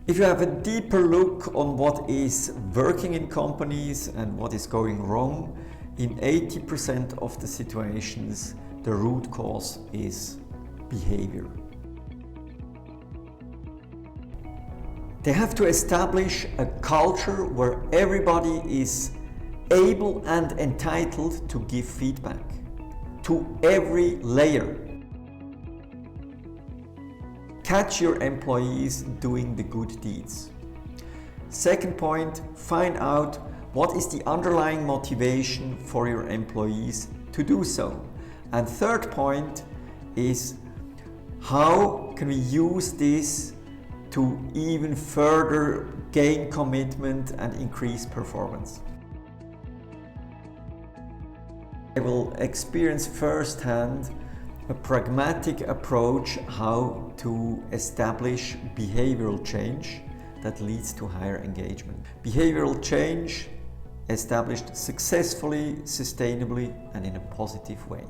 If you have a deeper look on what is working in companies and what is going wrong, in 80% of the situations, the root cause is behavior. They have to establish a culture where everybody is able and entitled to give feedback to every layer. Catch your employees doing the good deeds. Second point, find out what is the underlying motivation for your employees to do so. And third point is, how can we use this to even further gain commitment and increase performance? I will experience firsthand a pragmatic approach how to establish behavioral change that leads to higher engagement. Behavioral change established successfully, sustainably, and in a positive way.